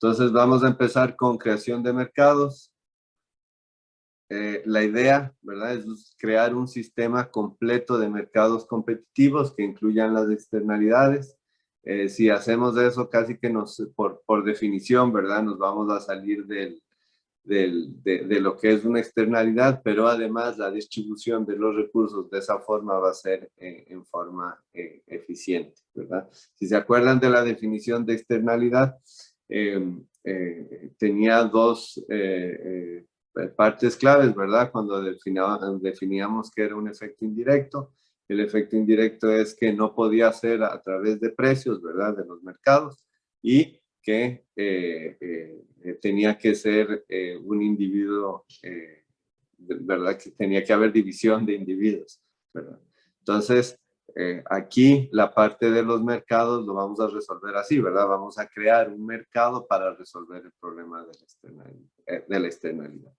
Entonces vamos a empezar con creación de mercados. La idea, ¿verdad?, es crear un sistema completo de mercados competitivos que incluyan las externalidades. Si hacemos eso, casi que por definición, ¿verdad?, nos vamos a salir de lo que es una externalidad, pero además la distribución de los recursos de esa forma va a ser en forma eficiente, ¿verdad? Si se acuerdan de la definición de externalidad, tenía dos partes claves, ¿verdad? Cuando definíamos que era un efecto indirecto. El efecto indirecto es que no podía ser a través de precios, ¿verdad?, de los mercados, y que tenía que ser un individuo, ¿verdad?, que tenía que haber división de individuos, ¿verdad? Entonces, aquí la parte de los mercados lo vamos a resolver así, ¿verdad? Vamos a crear un mercado para resolver el problema de la externalidad.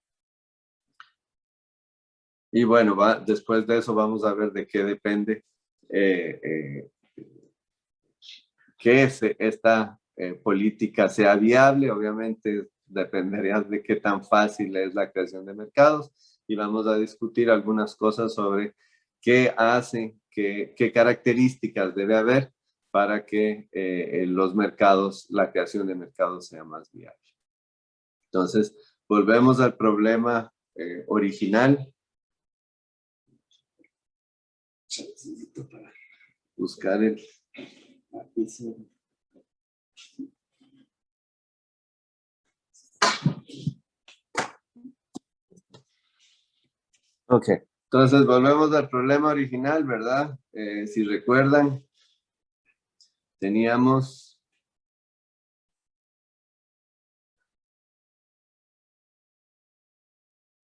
Y bueno, después de eso vamos a ver de qué depende que esta política sea viable. Obviamente dependería de qué tan fácil es la creación de mercados, y vamos a discutir algunas cosas sobre qué hace, qué características debe haber para que los mercados, la creación de mercados sea más viable. Entonces, volvemos al problema original. Necesito para buscar el lápiz. Ok, entonces volvemos al problema original, ¿verdad? Si recuerdan, teníamos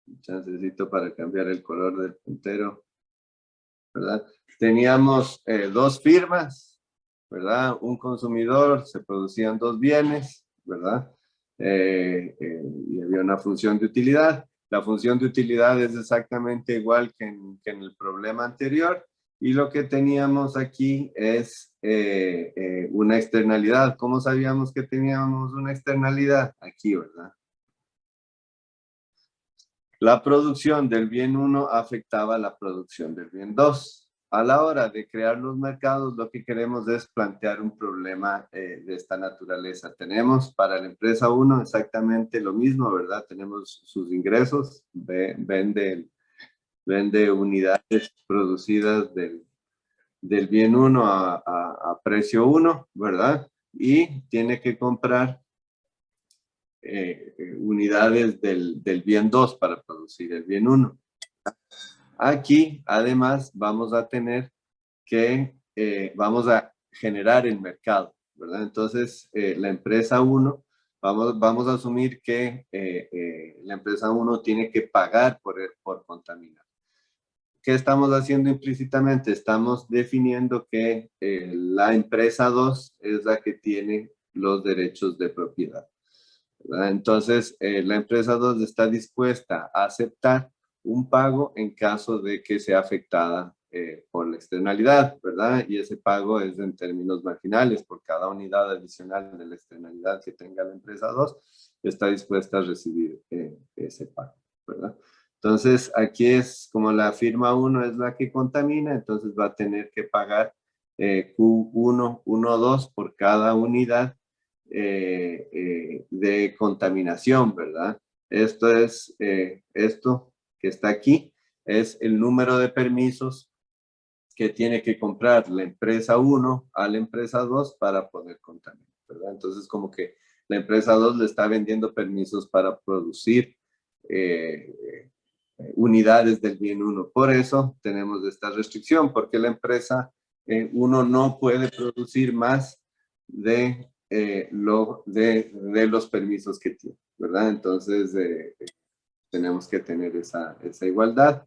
un chancecito para cambiar el color del puntero, ¿verdad? Teníamos dos firmas, ¿verdad? Un consumidor, se producían dos bienes, ¿verdad? Y había una función de utilidad. La función de utilidad es exactamente igual que en el problema anterior, y lo que teníamos aquí es una externalidad. ¿Cómo sabíamos que teníamos una externalidad? Aquí, ¿verdad? La producción del bien 1 afectaba la producción del bien 2. A la hora de crear los mercados, lo que queremos es plantear un problema de esta naturaleza. Tenemos para la empresa 1 exactamente lo mismo, ¿verdad? Tenemos sus ingresos, vende unidades producidas del bien 1 a precio 1, ¿verdad? Y tiene que comprar unidades del bien 2 para producir el bien 1. Aquí, además, vamos a tener que, vamos a generar el mercado, ¿verdad? Entonces, la empresa 1, vamos a asumir que la empresa 1 tiene que pagar por contaminar. ¿Qué estamos haciendo implícitamente? Estamos definiendo que la empresa 2 es la que tiene los derechos de propiedad, ¿verdad? Entonces, la empresa 2 está dispuesta a aceptar un pago en caso de que sea afectada por la externalidad, ¿verdad? Y ese pago es en términos marginales. Por cada unidad adicional de la externalidad que tenga la empresa 2, está dispuesta a recibir ese pago, ¿verdad? Entonces, aquí es como la firma 1 es la que contamina, entonces va a tener que pagar Q1, 1, 2 por cada unidad de contaminación, ¿verdad? Esto es, esto que está aquí, es el número de permisos que tiene que comprar la empresa 1 a la empresa 2 para poder contaminar, ¿verdad? Entonces, como que la empresa 2 le está vendiendo permisos para producir unidades del bien 1. Por eso tenemos esta restricción, porque la empresa 1 no puede producir más de los permisos que tiene, ¿verdad? Entonces, tenemos que tener esa igualdad.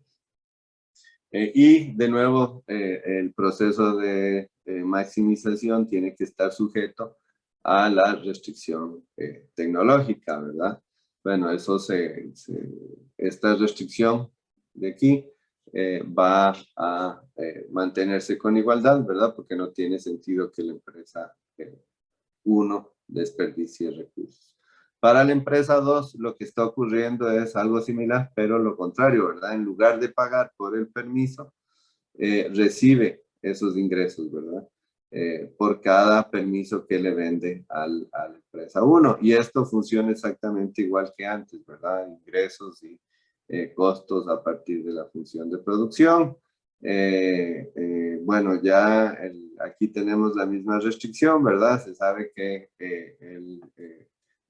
Y de nuevo, el proceso de maximización tiene que estar sujeto a la restricción tecnológica, ¿verdad? Bueno, eso esta restricción de aquí va a mantenerse con igualdad, ¿verdad? Porque no tiene sentido que la empresa 1 desperdicie recursos. Para la empresa 2, lo que está ocurriendo es algo similar, pero lo contrario, ¿verdad? En lugar de pagar por el permiso, recibe esos ingresos, ¿verdad? Por cada permiso que le vende a la empresa 1. Y esto funciona exactamente igual que antes, ¿verdad? Ingresos y costos a partir de la función de producción. Bueno, ya aquí tenemos la misma restricción, ¿verdad? Se sabe que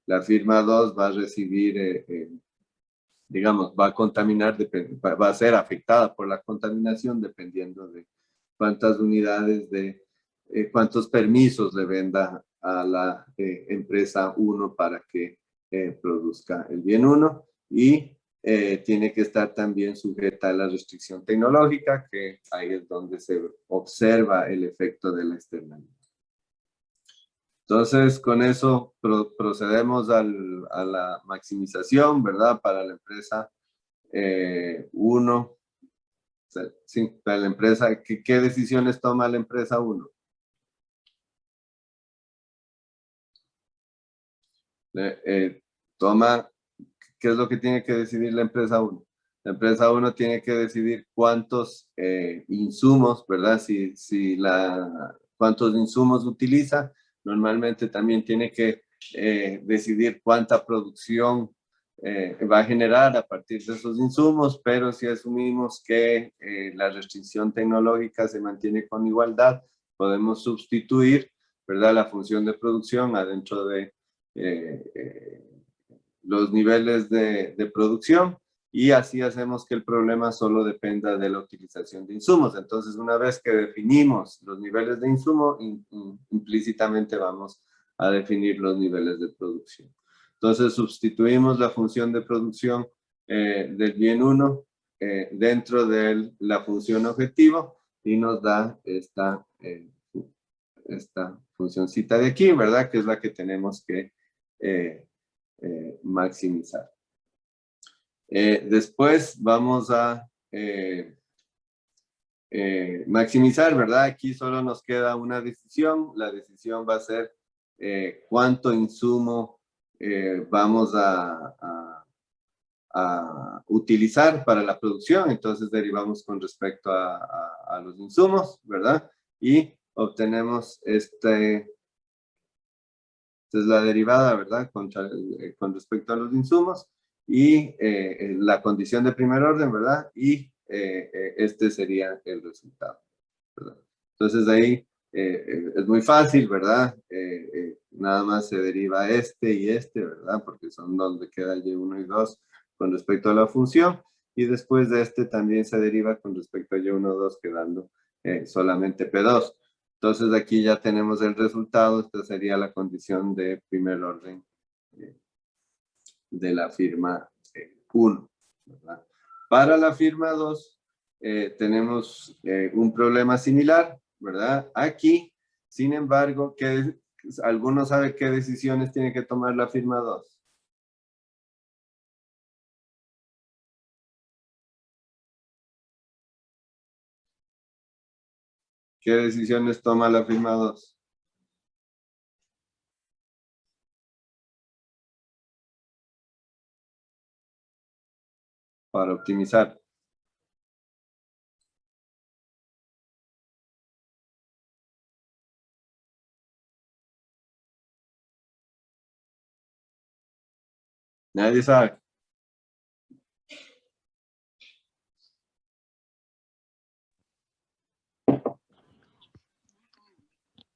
la firma 2 va a recibir, digamos, va a contaminar, va a ser afectada por la contaminación dependiendo de cuántas unidades cuántos permisos le venda a la empresa 1 para que produzca el bien 1 y tiene que estar también sujeta a la restricción tecnológica, que ahí es donde se observa el efecto de la externalidad. Entonces, con eso procedemos a la maximización, ¿verdad? Para la empresa 1. Sí, para la empresa, ¿qué decisiones toma la empresa 1? Toma, ¿qué es lo que tiene que decidir la empresa 1? La empresa 1 tiene que decidir cuántos insumos, ¿verdad? Cuántos insumos utiliza. Normalmente también tiene que decidir cuánta producción va a generar a partir de esos insumos, pero si asumimos que la restricción tecnológica se mantiene con igualdad, podemos sustituir, ¿verdad? La función de producción adentro de los niveles de producción y así hacemos que el problema solo dependa de la utilización de insumos. Entonces, una vez que definimos los niveles de insumo, implícitamente vamos a definir los niveles de producción. Entonces, sustituimos la función de producción del bien 1 dentro de la función objetivo y nos da esta funcióncita de aquí, ¿verdad? Que es la que tenemos que maximizar. Después vamos a maximizar, ¿verdad? Aquí solo nos queda una decisión. La decisión va a ser cuánto insumo vamos a utilizar para la producción. Entonces derivamos con respecto a los insumos, ¿verdad? Y obtenemos esta es la derivada, ¿verdad? Con respecto a los insumos y la condición de primer orden, ¿verdad? Y este sería el resultado, ¿verdad? Entonces de ahí es muy fácil, ¿verdad? Nada más se deriva este y este, ¿verdad? Porque son donde queda Y1 y 2 con respecto a la función. Y después de este también se deriva con respecto a Y1, 2, quedando solamente P2. Entonces aquí ya tenemos el resultado. Esta sería la condición de primer orden de la firma 1, ¿verdad? Para la firma 2 tenemos un problema similar, ¿verdad? Aquí, sin embargo, ¿alguno sabe qué decisiones tiene que tomar la firma 2? ¿Qué decisiones toma la firma 2? Para optimizar. Nadie sabe.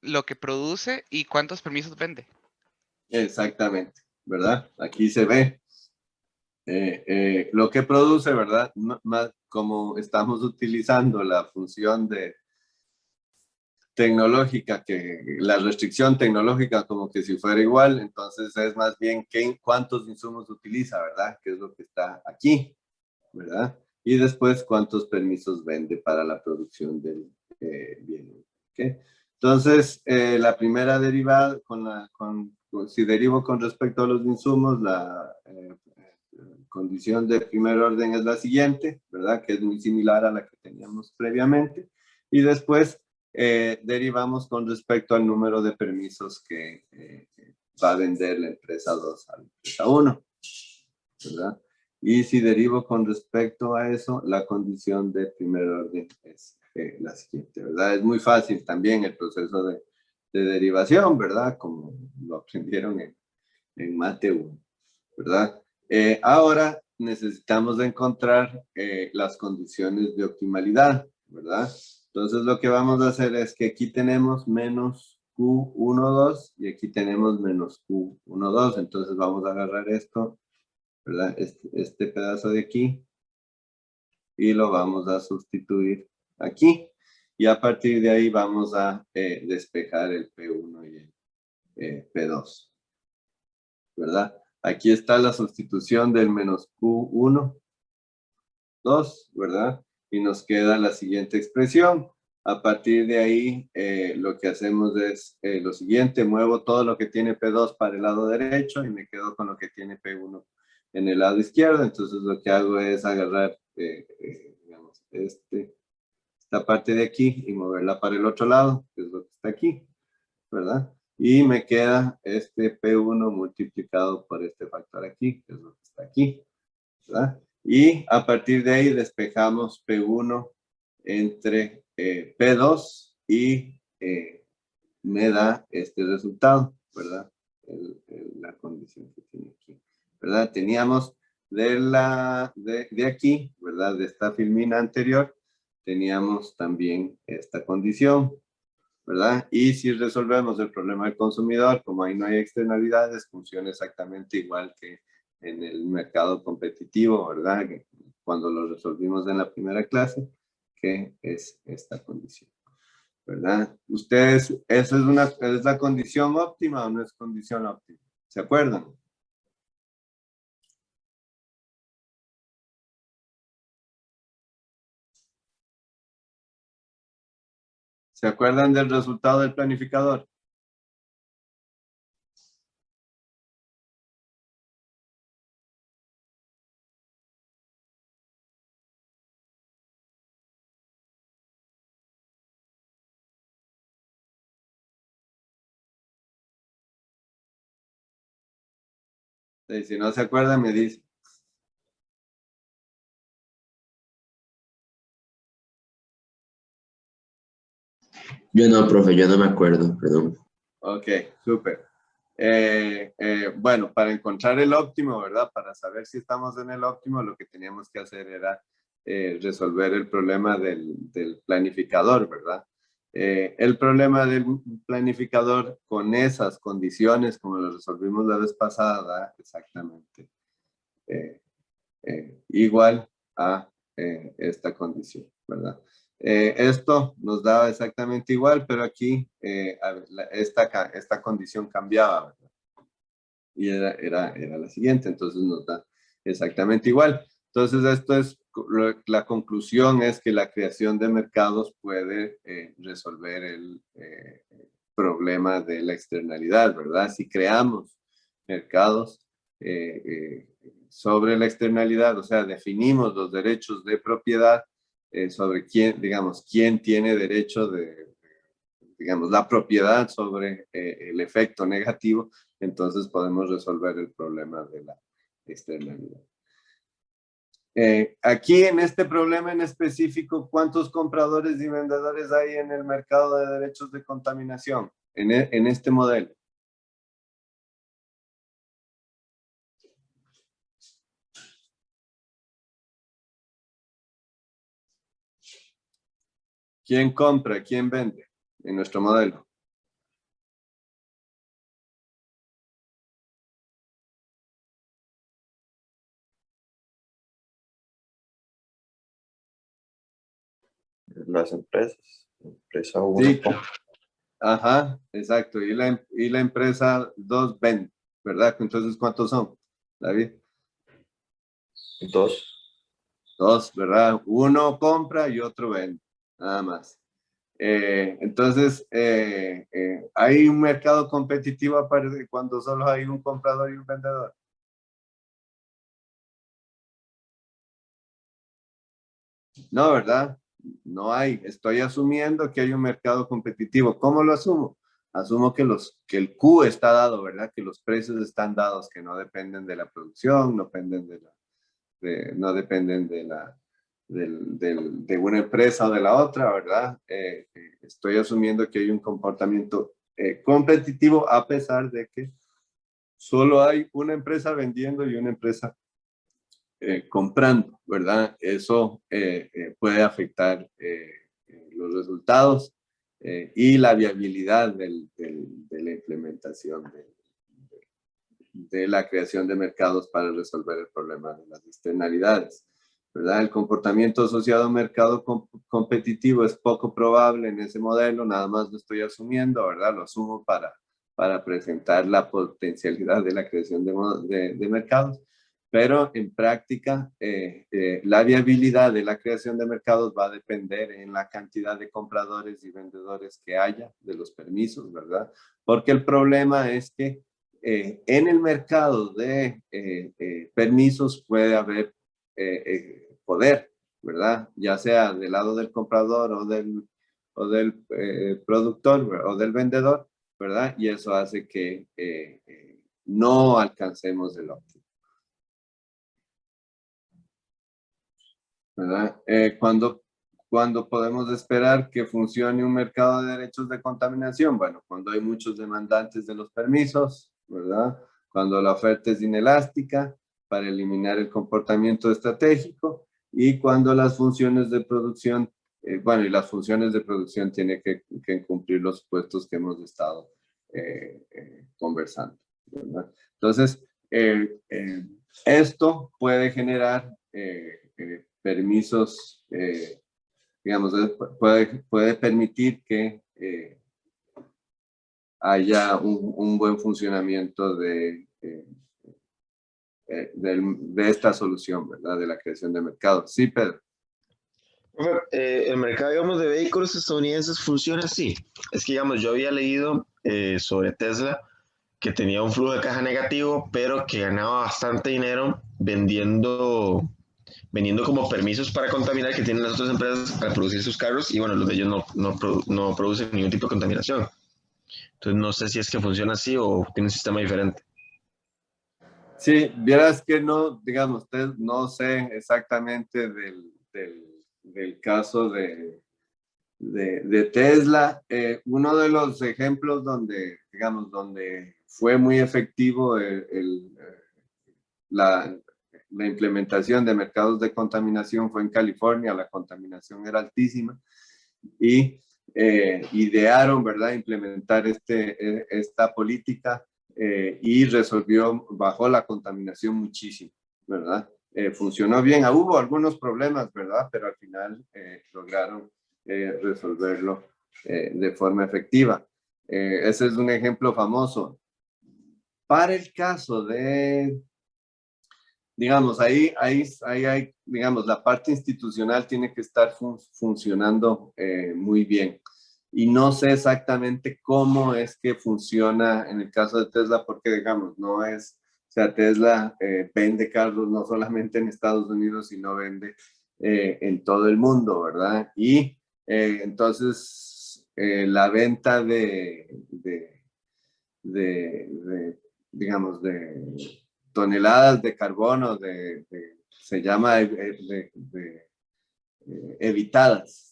Lo que produce y cuántos permisos vende. Exactamente, ¿verdad? Aquí se ve lo que produce, ¿verdad? Más como estamos utilizando la función de tecnológica, que la restricción tecnológica como que si fuera igual, entonces es más bien cuántos insumos utiliza, ¿verdad? Que es lo que está aquí, ¿verdad? Y después cuántos permisos vende para la producción del bien. ¿Okay? Entonces, la primera derivada, si derivo con respecto a los insumos, la condición de primer orden es la siguiente, ¿verdad? Que es muy similar a la que teníamos previamente. Y después derivamos con respecto al número de permisos que va a vender la empresa 2 a la empresa 1, ¿verdad? Y si derivo con respecto a eso, la condición de primer orden es la siguiente, ¿verdad? Es muy fácil también el proceso de derivación, ¿verdad? Como lo aprendieron en Mate 1, ¿verdad? Ahora necesitamos encontrar las condiciones de optimalidad, ¿verdad? Entonces lo que vamos a hacer es que aquí tenemos menos Q12 y aquí tenemos menos Q12. Entonces vamos a agarrar esto, ¿verdad? Este pedazo de aquí y lo vamos a sustituir aquí. Y a partir de ahí vamos a despejar el P1 y el P2, ¿verdad? Aquí está la sustitución del menos Q1, 2, ¿verdad? Y nos queda la siguiente expresión. A partir de ahí, lo que hacemos es lo siguiente, muevo todo lo que tiene P2 para el lado derecho y me quedo con lo que tiene P1 en el lado izquierdo. Entonces lo que hago es agarrar, digamos, esta parte de aquí y moverla para el otro lado, que es lo que está aquí, ¿verdad? Y me queda este P1 multiplicado por este factor aquí, que es lo que está aquí, ¿verdad? Y a partir de ahí despejamos P1 entre P2 y me da este resultado, ¿verdad? La condición que tiene aquí, ¿verdad? Teníamos de aquí, ¿verdad? De esta filmina anterior, teníamos también esta condición, ¿verdad? Y si resolvemos el problema del consumidor, como ahí no hay externalidades, funciona exactamente igual que en el mercado competitivo, ¿verdad? Cuando lo resolvimos en la primera clase, que es esta condición, ¿verdad? Ustedes, ¿esa es la condición óptima o no es condición óptima? ¿Se acuerdan? ¿Se acuerdan del resultado del planificador? Si no se acuerdan, me dicen. Yo no, profe, yo no me acuerdo, perdón. Ok, súper. Bueno, para encontrar el óptimo, ¿verdad? Para saber si estamos en el óptimo, lo que teníamos que hacer era resolver el problema del planificador, ¿verdad? El problema del planificador con esas condiciones, como lo resolvimos la vez pasada, exactamente, igual a esta condición, ¿verdad? Esto nos da exactamente igual, pero aquí esta condición cambiaba, ¿verdad? Y era la siguiente, entonces nos da exactamente igual. Entonces esto es, la conclusión es que la creación de mercados puede resolver el problema de la externalidad, ¿verdad? Si creamos mercados sobre la externalidad, o sea, definimos los derechos de propiedad sobre quién, digamos, quién tiene derecho digamos, la propiedad sobre el efecto negativo, entonces podemos resolver el problema de la externalidad. Aquí en este problema en específico, ¿cuántos compradores y vendedores hay en el mercado de derechos de contaminación? En este modelo. ¿Quién compra? ¿Quién vende? En nuestro modelo. Las empresas. Empresa 1 Sí, compra. ajá, exacto. Y la empresa 2 vende, ¿verdad? Entonces, ¿cuántos son, David? 2. 2, ¿verdad? Uno compra y otro vende, nada más. Entonces, ¿hay un mercado competitivo aparte de cuando solo hay un comprador y un vendedor? No, ¿verdad? No hay. Estoy asumiendo que hay un mercado competitivo. ¿Cómo lo asumo? asumo que el Q está dado, ¿verdad? Que los precios están dados, que no dependen de la producción, no dependen no dependen de una empresa o de la otra, ¿verdad? Estoy asumiendo que hay un comportamiento competitivo a pesar de que solo hay una empresa vendiendo y una empresa comprando, ¿verdad? Eso puede afectar los resultados y la viabilidad de la implementación de la creación de mercados para resolver el problema de las externalidades, ¿verdad? El comportamiento asociado a un mercado competitivo es poco probable en ese modelo, nada más lo estoy asumiendo, ¿verdad? Lo asumo para presentar la potencialidad de la creación de mercados, pero en práctica la viabilidad de la creación de mercados va a depender en la cantidad de compradores y vendedores que haya de los permisos, ¿verdad? Porque el problema es que en el mercado de permisos puede haber poder, ¿verdad? Ya sea del lado del comprador o del productor o del vendedor, ¿verdad? Y eso hace que no alcancemos el óptimo, ¿verdad? Cuando podemos esperar que funcione un mercado de derechos de contaminación, bueno, cuando hay muchos demandantes de los permisos, ¿verdad? Cuando la oferta es inelástica para eliminar el comportamiento estratégico y cuando las funciones de producción, bueno, y las funciones de producción tienen que cumplir los supuestos que hemos estado conversando, ¿verdad? Entonces, esto puede generar permisos, digamos, puede permitir que haya un buen funcionamiento de esta solución, ¿verdad? De la creación de mercados. Sí, Pedro. El mercado, digamos, de vehículos estadounidenses funciona así. Es que, digamos, yo había leído sobre Tesla que tenía un flujo de caja negativo, pero que ganaba bastante dinero vendiendo como permisos para contaminar que tienen las otras empresas para producir sus carros y bueno, los de ellos no producen ningún tipo de contaminación. Entonces no sé si es que funciona así o tiene un sistema diferente. Sí, vieras que no, digamos, no sé exactamente del caso de Tesla. Uno de los ejemplos donde, digamos, donde fue muy efectivo la, la implementación de mercados de contaminación fue en California. La contaminación era altísima y idearon, ¿verdad?, implementar esta política y bajó la contaminación muchísimo, ¿verdad? Funcionó bien. Hubo algunos problemas, ¿verdad? Pero al final lograron resolverlo de forma efectiva. Ese es un ejemplo famoso. Para el caso de, digamos, ahí hay, digamos, la parte institucional tiene que estar funcionando muy bien. Y no sé exactamente cómo es que funciona en el caso de Tesla, porque, digamos, no es, o sea, Tesla vende carros no solamente en Estados Unidos, sino vende en todo el mundo, ¿verdad? Y entonces, la venta digamos, de toneladas de carbono, se llama evitadas,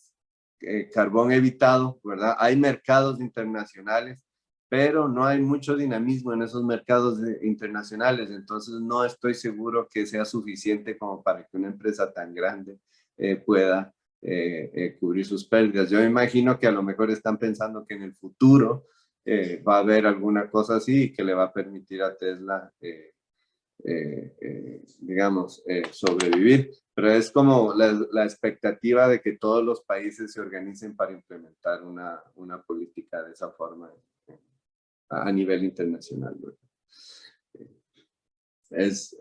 carbón evitado, ¿verdad? Hay mercados internacionales, pero no hay mucho dinamismo en esos mercados internacionales, entonces no estoy seguro que sea suficiente como para que una empresa tan grande pueda cubrir sus pérdidas. Yo me imagino que a lo mejor están pensando que en el futuro va a haber alguna cosa así que le va a permitir a Tesla digamos, sobrevivir, pero es como la expectativa de que todos los países se organicen para implementar una política de esa forma a nivel internacional, ¿verdad? Es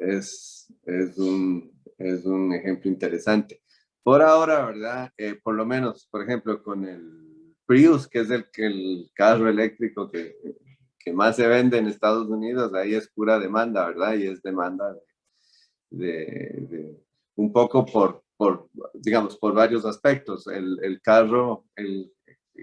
un ejemplo interesante. Por ahora, ¿verdad? Por lo menos, por ejemplo, con el Prius, que es el carro eléctrico que más se vende en Estados Unidos, ahí es pura demanda, ¿verdad? Y es demanda un poco digamos, por varios aspectos. El carro,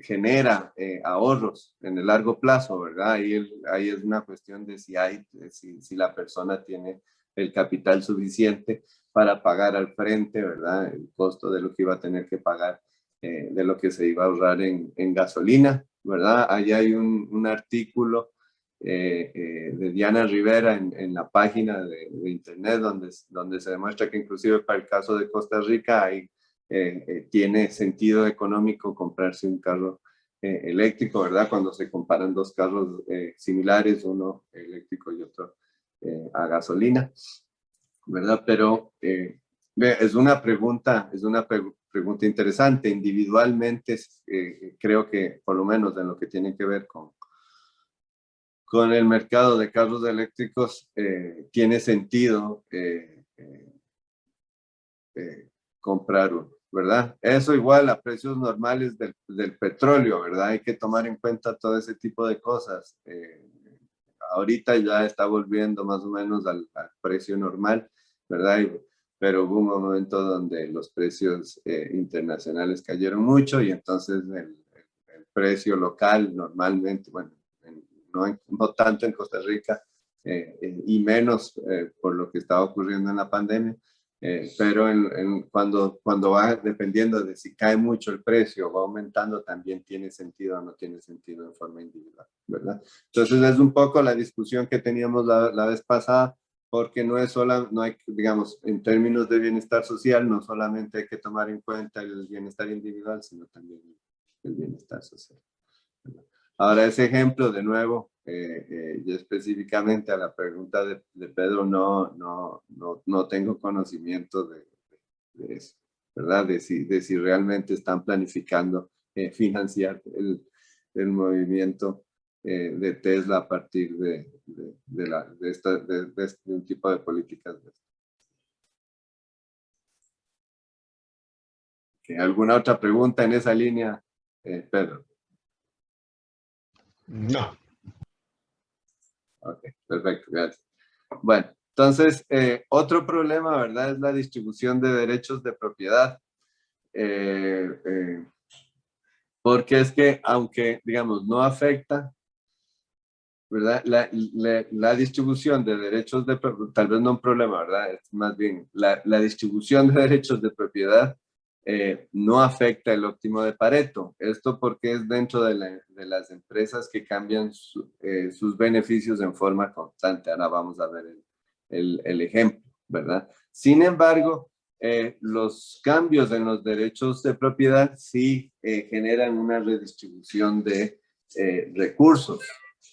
genera ahorros en el largo plazo, ¿verdad? Ahí es una cuestión de si la persona tiene el capital suficiente para pagar al frente, ¿verdad? El costo de lo que iba a tener que pagar, de lo que se iba a ahorrar en gasolina, ¿verdad? Ahí hay un artículo de Diana Rivera en la página de internet donde se demuestra que inclusive para el caso de Costa Rica tiene sentido económico comprarse un carro eléctrico, ¿verdad? Cuando se comparan dos carros similares, uno eléctrico y otro a gasolina, ¿verdad? Pero es una pregunta interesante. Individualmente, creo que por lo menos en lo que tiene que ver con el mercado de carros eléctricos, tiene sentido comprar uno, ¿verdad? Eso igual a precios normales del petróleo, ¿verdad? Hay que tomar en cuenta todo ese tipo de cosas. Ahorita ya está volviendo más o menos al precio normal, ¿verdad? Pero hubo un momento donde los precios internacionales cayeron mucho y entonces el precio local normalmente, bueno, no tanto en Costa Rica y menos por lo que estaba ocurriendo en la pandemia, pero cuando va dependiendo de si cae mucho el precio, va aumentando, también tiene sentido o no tiene sentido en forma individual, ¿verdad? Entonces es un poco la discusión que teníamos la vez pasada, porque no hay, digamos, en términos de bienestar social, no solamente hay que tomar en cuenta el bienestar individual, sino también el bienestar social, ¿verdad? Ahora, ese ejemplo, de nuevo, yo específicamente a la pregunta de Pedro, no tengo conocimiento de eso, ¿verdad? De si realmente están planificando financiar el movimiento de Tesla a partir de un tipo de políticas. ¿Alguna otra pregunta en esa línea, Pedro? No. Ok, perfecto, gracias. Bueno, entonces, otro problema, ¿verdad? Es la distribución de derechos de propiedad. Porque es que, aunque, digamos, no afecta, ¿verdad? La distribución de derechos de propiedad, tal vez no un problema, ¿verdad? Es más bien, la distribución de derechos de propiedad no afecta el óptimo de Pareto. Esto porque es dentro de las empresas que cambian sus beneficios en forma constante. Ahora vamos a ver el ejemplo, ¿verdad? Sin embargo, los cambios en los derechos de propiedad sí generan una redistribución de recursos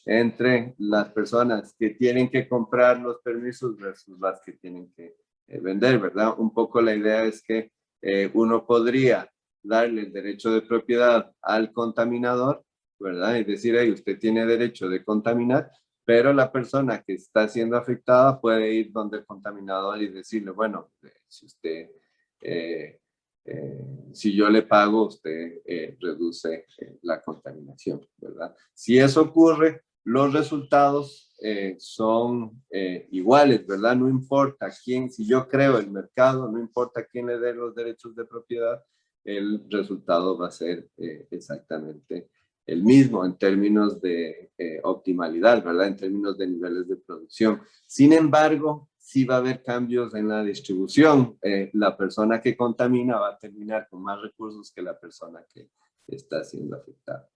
entre las personas que tienen que comprar los permisos versus las que tienen que vender, ¿verdad? Un poco la idea es que uno podría darle el derecho de propiedad al contaminador, ¿verdad? Y decir, hey, usted tiene derecho de contaminar, pero la persona que está siendo afectada puede ir donde el contaminador y decirle, bueno, si usted, si yo le pago, usted reduce la contaminación, ¿verdad? Si eso ocurre, los resultados son iguales, ¿verdad? No importa quién, si yo creo el mercado, no importa quién le dé los derechos de propiedad, el resultado va a ser exactamente el mismo en términos de optimalidad, ¿verdad? En términos de niveles de producción. Sin embargo, sí va a haber cambios en la distribución. La persona que contamina va a terminar con más recursos que la persona que está siendo afectada.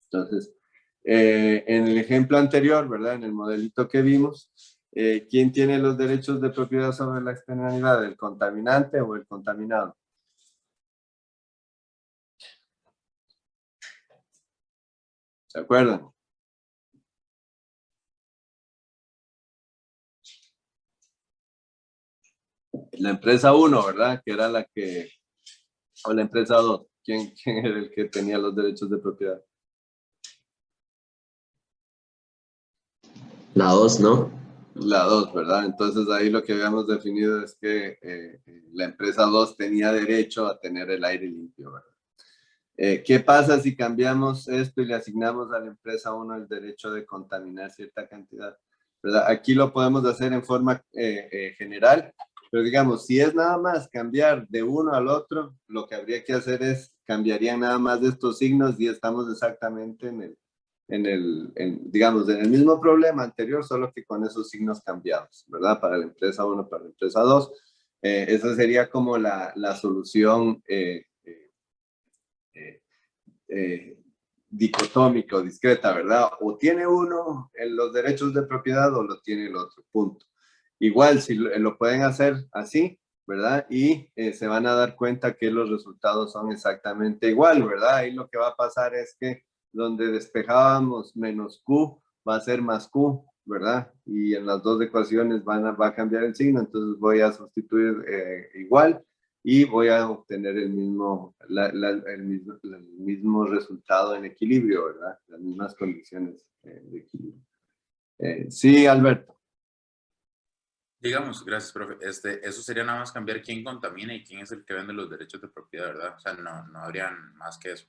Entonces, en el ejemplo anterior, ¿verdad? En el modelito que vimos, ¿quién tiene los derechos de propiedad sobre la externalidad? ¿El contaminante o el contaminado? ¿Se acuerdan? La empresa 1, ¿verdad? Que era la que... O la empresa 2. ¿Quién era el que tenía los derechos de propiedad? La 2, ¿no? La 2, ¿verdad? Entonces ahí lo que habíamos definido es que la empresa 2 tenía derecho a tener el aire limpio, ¿verdad? ¿Qué pasa si cambiamos esto y le asignamos a la empresa 1 el derecho de contaminar cierta cantidad? ¿Verdad? Aquí lo podemos hacer en forma general, pero digamos, si es nada más cambiar de uno al otro, lo que habría que hacer es cambiarían nada más de estos signos y estamos exactamente digamos, en el mismo problema anterior, solo que con esos signos cambiados, ¿verdad? Para la empresa 1, para la empresa 2. Esa sería como la solución dicotómica o discreta, ¿verdad? O tiene uno en los derechos de propiedad o lo tiene el otro, punto. Igual, si lo pueden hacer así, ¿verdad? Y se van a dar cuenta que los resultados son exactamente igual, ¿verdad? Ahí lo que va a pasar es que donde despejábamos menos Q, va a ser más Q, ¿verdad? Y en las dos ecuaciones va a cambiar el signo, entonces voy a sustituir igual y voy a obtener el mismo resultado en equilibrio, ¿verdad? Las mismas condiciones de equilibrio. Sí, Alberto. Digamos, gracias, profe. Eso sería nada más cambiar quién contamina y quién es el que vende los derechos de propiedad, ¿verdad? O sea, no habrían más que eso.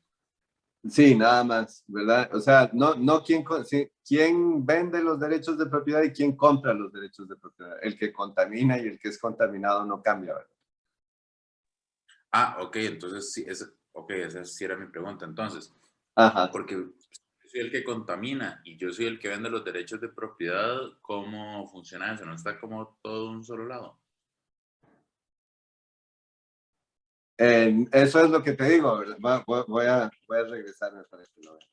Sí, nada más, ¿verdad? O sea, no quién vende los derechos de propiedad y quién compra los derechos de propiedad. El que contamina y el que es contaminado no cambia, ¿verdad? Ah, ok, entonces sí, esa sí era mi pregunta. Entonces, Ajá. porque yo soy el que contamina y yo soy el que vende los derechos de propiedad, ¿cómo funciona eso? ¿No está como todo de un solo lado? Eso es lo que te digo, ¿verdad? Voy a regresarme para que lo vean.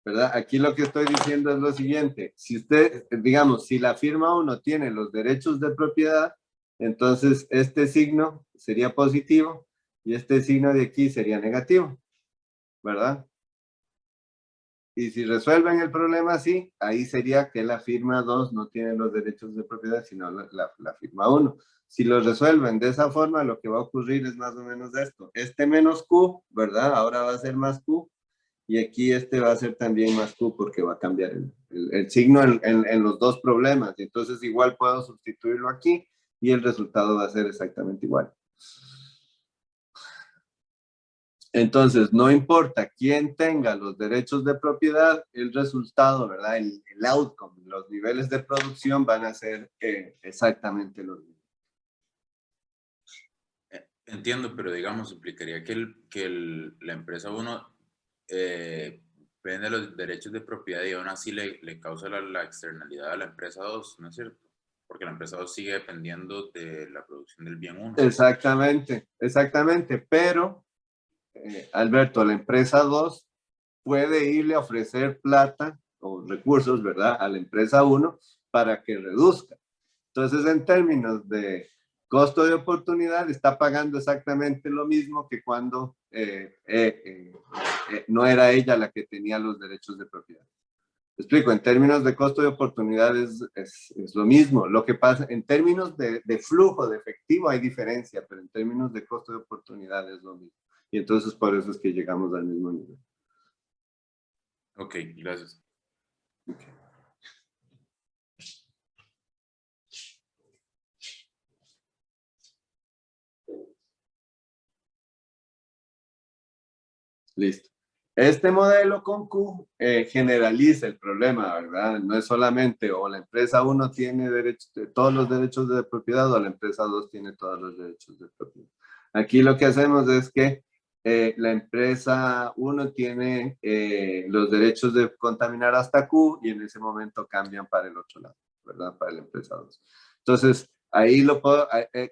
¿Verdad? Aquí lo que estoy diciendo es lo siguiente. Si usted, digamos, si la firma 1 tiene los derechos de propiedad, entonces este signo sería positivo y este signo de aquí sería negativo, ¿verdad? Y si resuelven el problema así, ahí sería que la firma 2 no tiene los derechos de propiedad, sino la firma 1. Si lo resuelven de esa forma, lo que va a ocurrir es más o menos esto. Este menos Q, ¿verdad? Ahora va a ser más Q. Y aquí este va a ser también más Q porque va a cambiar el signo en los dos problemas. Entonces igual puedo sustituirlo aquí y el resultado va a ser exactamente igual. Entonces, no importa quién tenga los derechos de propiedad, el resultado, ¿verdad? El outcome, los niveles de producción van a ser exactamente los mismos. Entiendo, pero digamos, implicaría que la empresa 1 vende los derechos de propiedad y aún así le causa la externalidad a la empresa 2, ¿no es cierto? Porque la empresa 2 sigue dependiendo de la producción del bien 1. Exactamente, exactamente. Pero, Alberto, la empresa 2 puede irle a ofrecer plata o recursos, ¿verdad? A la empresa 1 para que reduzca. Entonces, en términos de costo de oportunidad, está pagando exactamente lo mismo que cuando no era ella la que tenía los derechos de propiedad. Te explico, en términos de costo de oportunidad es lo mismo. Lo que pasa, en términos de flujo de efectivo hay diferencia, pero en términos de costo de oportunidad es lo mismo. Y entonces por eso es que llegamos al mismo nivel. Ok, gracias. Okay. Listo. Este modelo con Q generaliza el problema, ¿verdad? No es solamente o la empresa 1 tiene todos los derechos de propiedad o la empresa 2 tiene todos los derechos de propiedad. Aquí lo que hacemos es que la empresa 1 tiene los derechos de contaminar hasta Q y en ese momento cambian para el otro lado, ¿verdad? Para la empresa 2. Entonces, ahí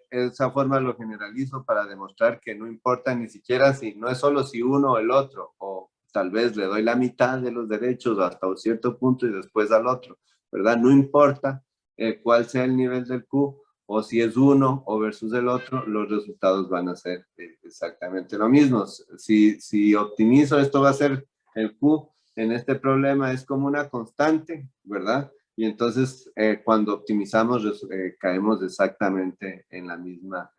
esa forma lo generalizo para demostrar que no importa ni siquiera si, no es solo si uno o el otro, o tal vez le doy la mitad de los derechos hasta un cierto punto y después al otro, ¿verdad? No importa cuál sea el nivel del Q, o si es uno o versus el otro, los resultados van a ser exactamente lo mismo. Si optimizo, esto va a ser el Q en este problema, es como una constante, ¿verdad? Y entonces, cuando optimizamos, caemos exactamente en la misma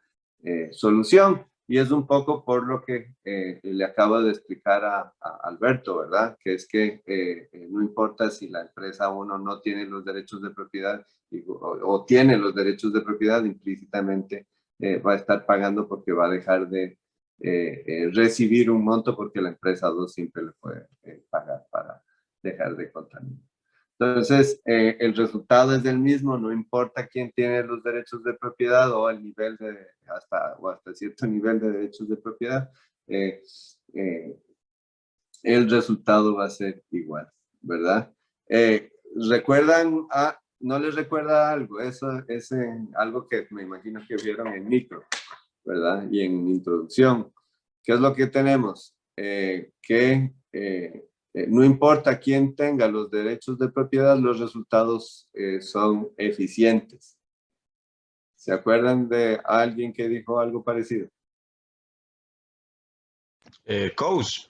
solución. Y es un poco por lo que le acabo de explicar a Alberto, ¿verdad? Que es que no importa si la empresa 1 no tiene los derechos de propiedad o tiene los derechos de propiedad, implícitamente va a estar pagando porque va a dejar de recibir un monto porque la empresa 2 siempre le puede pagar para dejar de contaminar. Entonces, el resultado es el mismo, no importa quién tiene los derechos de propiedad o el nivel de, hasta cierto nivel de derechos de propiedad, el resultado va a ser igual, ¿verdad? ¿Recuerdan? ¿No les recuerda algo? Eso es algo que me imagino que vieron en micro, ¿verdad? Y en introducción. ¿Qué es lo que tenemos? No importa quién tenga los derechos de propiedad, los resultados son eficientes. ¿Se acuerdan de alguien que dijo algo parecido? Coase.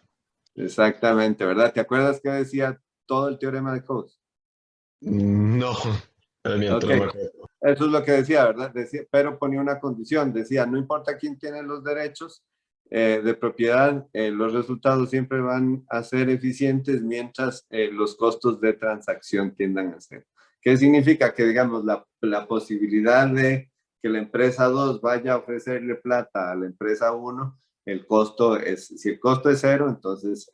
Exactamente, ¿verdad? ¿Te acuerdas que decía todo el teorema de Coase? No, me miento, Ok, no me acuerdo. eso es lo que decía, ¿verdad? Decía, pero ponía una condición, decía, no importa quién tiene los derechos de propiedad, los resultados siempre van a ser eficientes mientras los costos de transacción tiendan a ser. ¿Qué significa? Que, digamos, la posibilidad de que la empresa 2 vaya a ofrecerle plata a la empresa 1, el costo es, si el costo es 0, entonces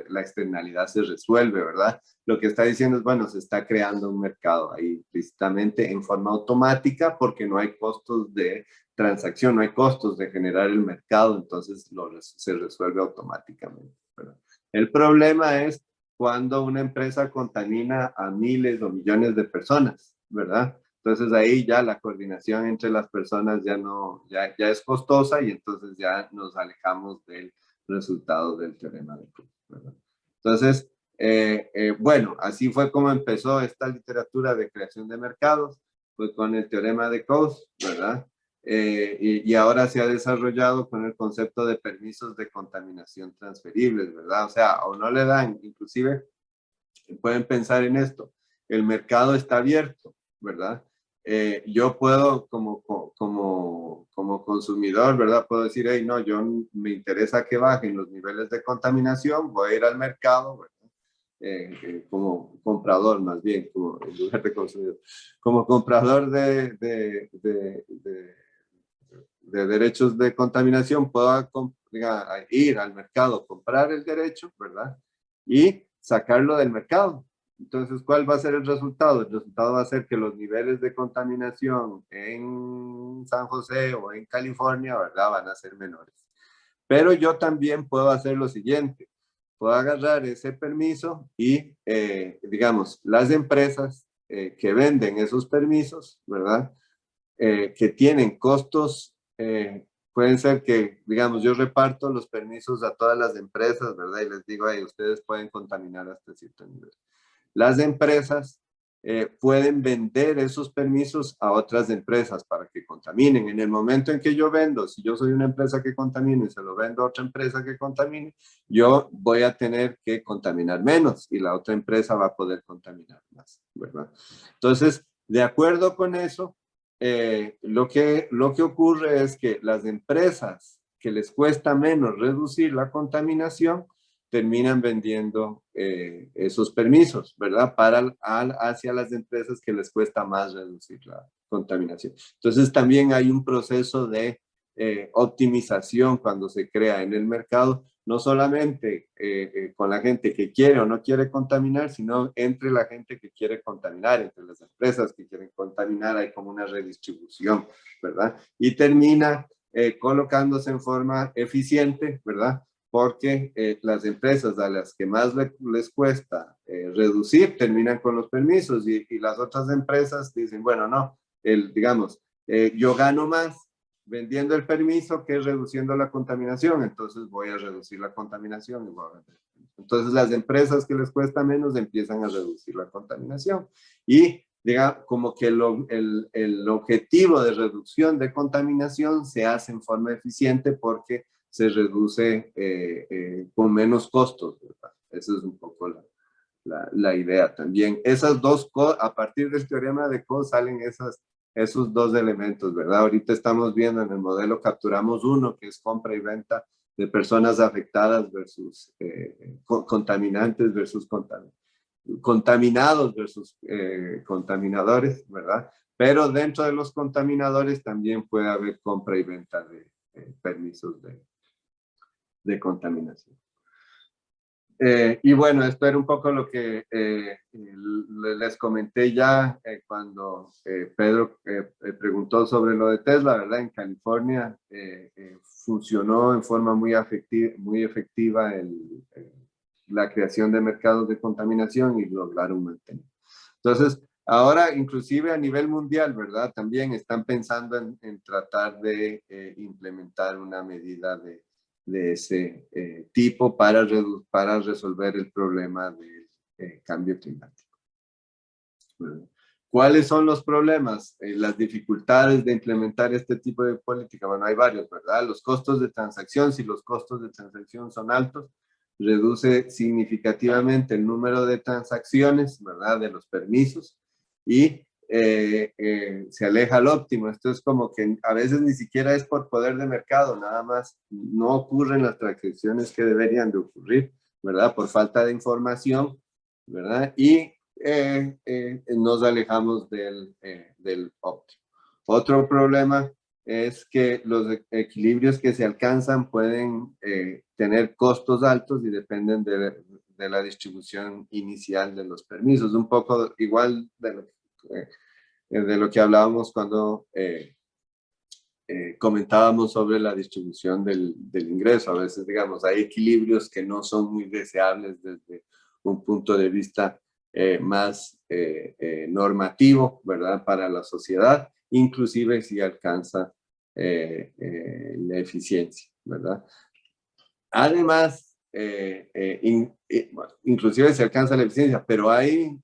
la externalidad se resuelve, ¿verdad? Lo que está diciendo es, bueno, se está creando un mercado ahí implícitamente en forma automática porque no hay costos de transacción, no hay costos de generar el mercado, entonces se resuelve automáticamente, ¿verdad? El problema es cuando una empresa contamina a miles o millones de personas, ¿verdad? Entonces ahí ya la coordinación entre las personas ya es costosa y entonces ya nos alejamos del resultado del teorema de Coase, ¿verdad? Entonces, bueno, así fue como empezó esta literatura de creación de mercados, pues con el teorema de Coase, ¿verdad? Y ahora se ha desarrollado con el concepto de permisos de contaminación transferibles, ¿verdad? O sea, o no le dan, inclusive pueden pensar en esto, el mercado está abierto, ¿verdad? Yo puedo como consumidor, ¿verdad? Puedo decir, hey, no, me interesa que bajen los niveles de contaminación, voy a ir al mercado, ¿verdad? Como comprador más bien, como en lugar de consumidor, como comprador de derechos de contaminación, puedo ir al mercado, comprar el derecho, ¿verdad? Y sacarlo del mercado. Entonces, ¿cuál va a ser el resultado? El resultado va a ser que los niveles de contaminación en San José o en California, ¿verdad? Van a ser menores. Pero yo también puedo hacer lo siguiente. Puedo agarrar ese permiso y, digamos, las empresas que venden esos permisos, ¿verdad? Que tienen costos, pueden ser que, digamos, yo reparto los permisos a todas las empresas, ¿verdad? Y les digo, hey, ustedes pueden contaminar hasta cierto nivel. Las empresas pueden vender esos permisos a otras empresas para que contaminen. En el momento en que yo vendo, si yo soy una empresa que contamine y se lo vendo a otra empresa que contamine, yo voy a tener que contaminar menos y la otra empresa va a poder contaminar más, ¿verdad? Entonces, de acuerdo con eso, lo que ocurre es que las empresas que les cuesta menos reducir la contaminación, terminan vendiendo esos permisos, ¿verdad? Hacia las empresas que les cuesta más reducir la contaminación. Entonces también hay un proceso de optimización cuando se crea en el mercado, no solamente con la gente que quiere o no quiere contaminar, sino entre la gente que quiere contaminar, entre las empresas que quieren contaminar, hay como una redistribución, ¿verdad? Y termina colocándose en forma eficiente, ¿verdad? Porque las empresas a las que más les cuesta reducir terminan con los permisos y las otras empresas dicen, bueno, no, digamos, yo gano más vendiendo el permiso que reduciendo la contaminación, entonces voy a reducir la contaminación. Entonces las empresas que les cuesta menos empiezan a reducir la contaminación y diga, como que el objetivo de reducción de contaminación se hace en forma eficiente porque se reduce con menos costos, ¿verdad? Esa es un poco la idea también. Esas dos cosas, a partir del teorema de Coase salen esos dos elementos, ¿verdad? Ahorita estamos viendo en el modelo, capturamos uno que es compra y venta de personas afectadas versus contaminantes versus contaminados versus contaminadores, ¿verdad? Pero dentro de los contaminadores también puede haber compra y venta de permisos de contaminación. Y bueno, esto era un poco lo que les comenté ya cuando Pedro preguntó sobre lo de Tesla, ¿verdad? En California funcionó en forma muy efectiva la creación de mercados de contaminación y lograron mantener. Entonces, ahora inclusive a nivel mundial, ¿verdad? También están pensando en tratar de implementar una medida de ese tipo para resolver el problema del cambio climático. Bueno, ¿cuáles son los problemas? Las dificultades de implementar este tipo de política. Bueno, hay varios, ¿verdad? Los costos de transacción, si los costos de transacción son altos, reduce significativamente el número de transacciones, ¿verdad? De los permisos y se aleja al óptimo. Esto es como que a veces ni siquiera es por poder de mercado, nada más no ocurren las transacciones que deberían de ocurrir, ¿verdad? Por falta de información, ¿verdad? Y nos alejamos del óptimo. Otro problema es que los equilibrios que se alcanzan pueden tener costos altos y dependen de la distribución inicial de los permisos. Un poco igual de lo que hablábamos cuando comentábamos sobre la distribución del ingreso. A veces, digamos, hay equilibrios que no son muy deseables desde un punto de vista más normativo, ¿verdad? Para la sociedad, inclusive si alcanza la eficiencia, ¿verdad? Además, inclusive se alcanza la eficiencia, pero hay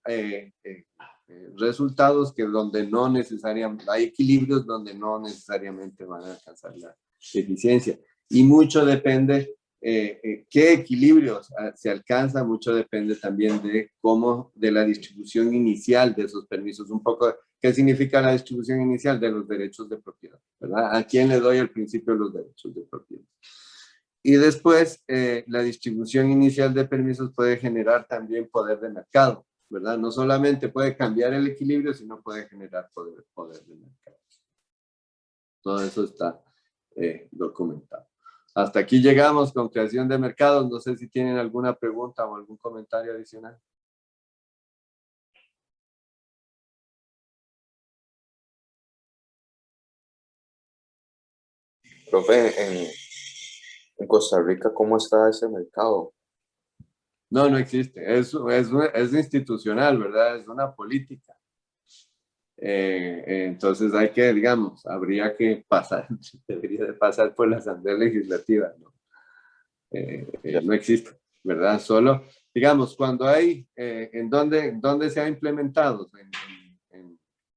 resultados que donde no necesariamente, hay equilibrios donde no necesariamente van a alcanzar la eficiencia. Y mucho depende, qué equilibrios se alcanza, mucho depende también de cómo, de la distribución inicial de esos permisos. Un poco, ¿qué significa la distribución inicial? De los derechos de propiedad, ¿verdad? ¿A quién le doy el principio de los derechos de propiedad? Y después, la distribución inicial de permisos puede generar también poder de mercado, ¿verdad? No solamente puede cambiar el equilibrio, sino puede generar poder de mercado. Todo eso está documentado. Hasta aquí llegamos con creación de mercados. No sé si tienen alguna pregunta o algún comentario adicional. Profe, en Costa Rica, ¿cómo está ese mercado? No, no existe. Es institucional, ¿verdad? Es una política. Entonces hay que, digamos, habría que pasar, debería de pasar por la Asamblea Legislativa, ¿no? No existe, ¿verdad? Solo, digamos, cuando hay, ¿en dónde se ha implementado?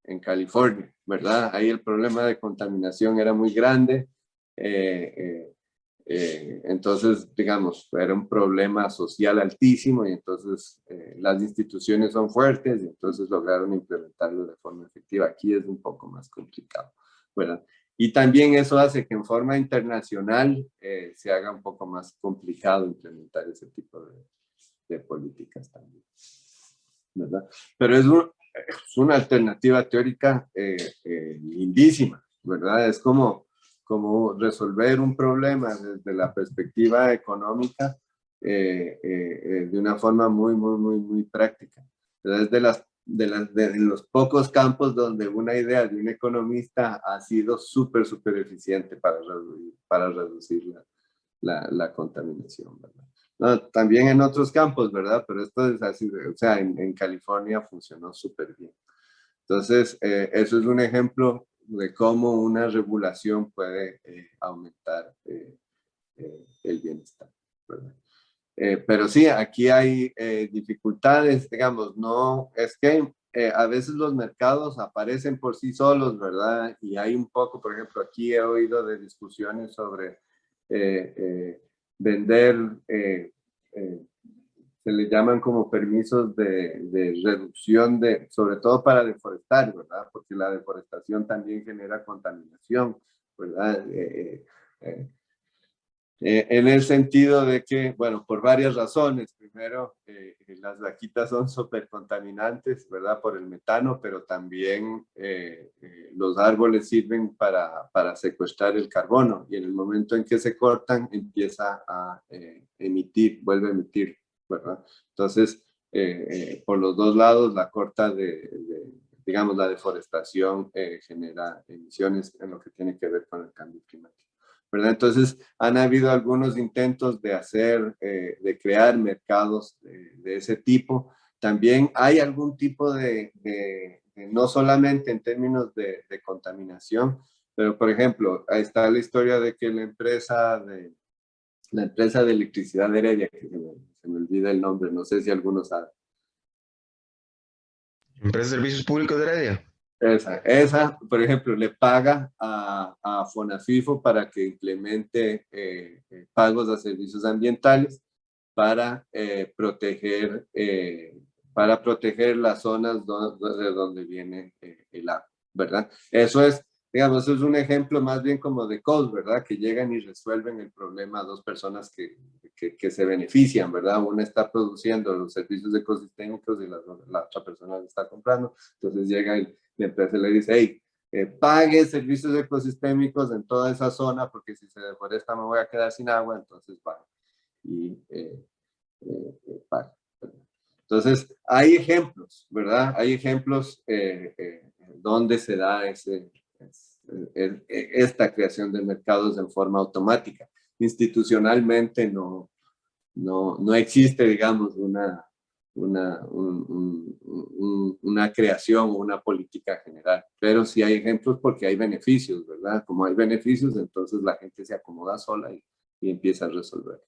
En California, ¿verdad? Ahí el problema de contaminación era muy grande. Entonces, digamos, era un problema social altísimo y entonces las instituciones son fuertes y entonces lograron implementarlo de forma efectiva. Aquí es un poco más complicado, ¿verdad? Y también eso hace que en forma internacional se haga un poco más complicado implementar ese tipo de políticas también, ¿verdad? Pero es una alternativa teórica lindísima, ¿verdad? Es como resolver un problema desde la perspectiva económica de una forma muy práctica. Entonces, de los pocos campos donde una idea de un economista ha sido súper eficiente para reducir la contaminación, ¿verdad? No, también en otros campos, ¿verdad? Pero esto es así, o sea, en California funcionó súper bien. Entonces, eso es un ejemplo de cómo una regulación puede aumentar el bienestar, ¿verdad? Pero sí, aquí hay dificultades, digamos, no, es que a veces los mercados aparecen por sí solos, ¿verdad? Y hay un poco, por ejemplo, aquí he oído de discusiones sobre vender, se le llaman como permisos de reducción sobre todo para deforestar, ¿verdad? Porque la deforestación también genera contaminación, ¿verdad? En el sentido de que, bueno, por varias razones. Primero, las vaquitas son súper contaminantes, ¿verdad? Por el metano, pero también los árboles sirven para secuestrar el carbono y en el momento en que se cortan empieza a vuelve a emitir, ¿verdad? Entonces, por los dos lados, la corta digamos, la deforestación genera emisiones en lo que tiene que ver con el cambio climático, ¿verdad? Entonces, han habido algunos intentos de hacer, de crear mercados de ese tipo. También hay algún tipo no solamente en términos de contaminación, pero por ejemplo, ahí está la historia de que la empresa de electricidad de Heredia, que se me olvida el nombre, no sé si alguno sabe. Empresa de Servicios Públicos de Heredia. Esa, por ejemplo, le paga a Fonafifo para que implemente pagos a servicios ambientales para proteger las zonas de donde viene el agua, ¿verdad? Eso es, digamos, eso es un ejemplo más bien como de code, ¿verdad? Que llegan y resuelven el problema a dos personas que se benefician, ¿verdad? Una está produciendo los servicios ecosistémicos y la otra persona lo está comprando. Entonces llega y la empresa le dice, hey, pague servicios ecosistémicos en toda esa zona porque si se deforesta me voy a quedar sin agua, entonces va y paga. Entonces, hay ejemplos, ¿verdad? Hay ejemplos donde se da esta creación de mercados en forma automática. Institucionalmente no existe, digamos, una creación o una política general, pero sí hay ejemplos porque hay beneficios, ¿verdad? Como hay beneficios, entonces la gente se acomoda sola y empieza a resolver.